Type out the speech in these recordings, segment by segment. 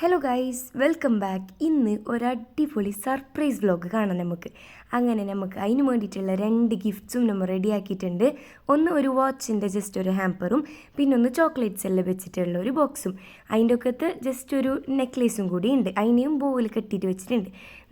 Hello guys, welcome back. ഇന്ന് ഒരടിപൊളി surprise vlog കാണാം നമുക്ക്. അങ്ങനെ നമുക്ക് അതിന് വേണ്ടിയിട്ടുള്ള 2 ഗിഫ്റ്റ്സും നമ്മൾ റെഡിയാക്കിയിട്ടുണ്ട്. ഒന്ന് ഒരു വാച്ചിൻ്റെ ജസ്റ്റ് ഒരു ഹാമ്പറും, പിന്നെ ഒന്ന് ചോക്ലേറ്റ്സ് എല്ലാം വെച്ചിട്ടുള്ള ഒരു ബോക്സും. അതിൻ്റെ ഒക്കത്ത് ജസ്റ്റ് ഒരു നെക്ലേസും കൂടി ഉണ്ട്. അതിനെയും ബോയിൽ കെട്ടിയിട്ട് വെച്ചിട്ടുണ്ട്.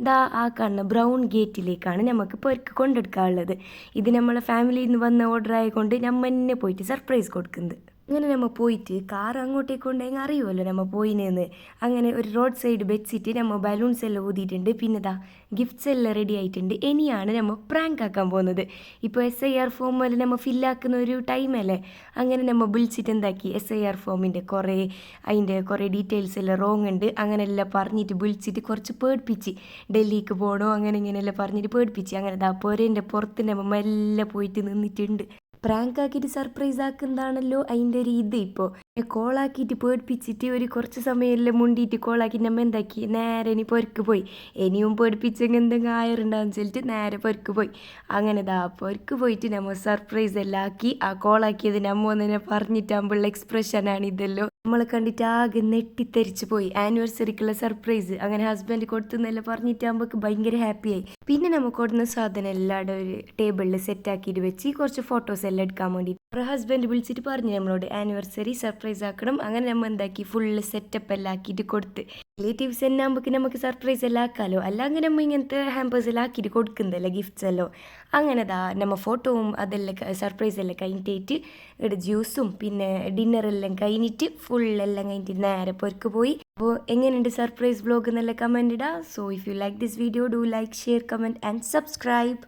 ദാ ആ കാണുന്ന ബ്രൗൺ ഗേറ്റിലേക്കാണ് നമുക്ക് പെർക്ക് കൊണ്ടെടുക്കാനുള്ളത്. ഇത് നമ്മളെ ഫാമിലിയിൽ നിന്ന് വന്ന ഓർഡർ ആയതുകൊണ്ട് നമ്മൾ തന്നെ പോയിട്ട് സർപ്രൈസ് കൊടുക്കുന്നത്. അങ്ങനെ നമ്മൾ പോയിട്ട് കാർ അങ്ങോട്ടേക്ക് കൊണ്ടെങ്കിൽ അറിയുമല്ലോ നമ്മൾ പോയിനെന്ന്. അങ്ങനെ ഒരു റോഡ് സൈഡ് വെച്ചിട്ട് നമ്മൾ ബലൂൺസ് എല്ലാം ഊതിയിട്ടുണ്ട്. പിന്നെ ഇതാ ഗിഫ്റ്റ്സ് എല്ലാം റെഡി ആയിട്ടുണ്ട്. ഇനിയാണ് നമ്മൾ പ്രാങ്ക് ആക്കാൻ പോകുന്നത്. ഇപ്പോൾ SIR ഫോമിൽ നമ്മൾ ഫില്ലാക്കുന്ന ഒരു ടൈമല്ലേ, അങ്ങനെ നമ്മൾ വിളിച്ചിട്ട് എന്താക്കി SIR ഫോമിൻ്റെ അതിൻ്റെ കുറേ ഡീറ്റെയിൽസ് എല്ലാം റോങ് ഉണ്ട് അങ്ങനെയെല്ലാം പറഞ്ഞിട്ട് വിളിച്ചിട്ട് കുറച്ച് പേടിപ്പിച്ച്, ഡൽഹിക്ക് പോകണോ അങ്ങനെ ഇങ്ങനെയെല്ലാം പറഞ്ഞിട്ട് പേടിപ്പിച്ച്. അങ്ങനെ ഇതാ പോരേൻ്റെ പുറത്ത് നമ്മൾ മെല്ലെ പോയിട്ട് നിന്നിട്ടുണ്ട്. പ്രാങ്ക് ആക്കിയിട്ട് സർപ്രൈസ് ആക്കുന്നതാണല്ലോ അതിൻ്റെ ഒരു ഇത്. ഇപ്പോൾ കോളാക്കിയിട്ട് പേടിപ്പിച്ചിട്ട് ഒരു കുറച്ച് സമയമെല്ലാം മുണ്ടിയിട്ട് കോളാക്കിയിട്ട് നമ്മൾ എന്താക്കി നേരെ ഇനി പൊരക്ക് പോയി. ഇനിയും പേടിപ്പിച്ചെങ്കിൽ എന്തെങ്കിലും ആയറുണ്ടാവും വെച്ചിട്ട് നേരെ പൊരക്ക് പോയി. അങ്ങനെ പൊരക്ക് പോയിട്ട് നമ്മൾ സർപ്രൈസ് എല്ലാം ആക്കി. ആ കോളാക്കിയത് നമ്മൾ ഒന്നിനെ പറഞ്ഞിട്ടാകുമ്പോഴുള്ള എക്സ്പ്രഷനാണ് ഇതെല്ലോ. നമ്മളെ കണ്ടിട്ട് ആകെ നെട്ടിത്തെറിച്ച് പോയി. ആനിവേഴ്സറിക്കുള്ള സർപ്രൈസ് അങ്ങനെ ഹസ്ബൻഡ് കൊടുത്തെന്നെല്ലാം പറഞ്ഞിട്ടാകുമ്പോൾ ഭയങ്കര ഹാപ്പിയായി. പിന്നെ നമ്മൾ കൊടുക്കുന്ന സാധനം എല്ലാവരുടെ ഒരു ടേബിളിൽ സെറ്റാക്കിയിട്ട് വെച്ച് കുറച്ച് ഫോട്ടോസ് എല്ലാം എടുക്കാൻ വേണ്ടി ഹസ്ബൻഡ് വിളിച്ചിട്ട് പറഞ്ഞു നമ്മളോട് ആനിവേഴ്സറി സർപ്രൈസ് ആക്കണം. അങ്ങനെ നമ്മൾ എന്താക്കി ഫുള്ള് സെറ്റപ്പ് എല്ലാം ആക്കിയിട്ട് കൊടുത്ത്. റിലേറ്റീവ്സ് തന്നെ ആകുമ്പോൾ നമുക്ക് സർപ്രൈസ് എല്ലാം ആക്കാമല്ലോ. അല്ല അങ്ങനെ നമ്മൾ ഇങ്ങനത്തെ ഹാമ്പേഴ്സ് എല്ലാം ആക്കിയിട്ട് കൊടുക്കുന്നതല്ലേ ഗിഫ്റ്റ്സ് എല്ലാം. അങ്ങനെ നമ്മൾ ഫോട്ടോവും അതെല്ലാം സർപ്രൈസ് എല്ലാം കഴിഞ്ഞിട്ട് ഇവിടെ ജ്യൂസും പിന്നെ ഡിന്നറെല്ലാം കഴിഞ്ഞിട്ട് ഫുള്ളെല്ലാം കഴിഞ്ഞിട്ട് നേരെ പൊരക്ക് പോയി. അപ്പോൾ എങ്ങനെയുണ്ട് സർപ്രൈസ് വ്ലോഗ് എന്നുള്ള കമൻറ്റ് ഇടാം. So if you like this video, do like, share, comment and subscribe.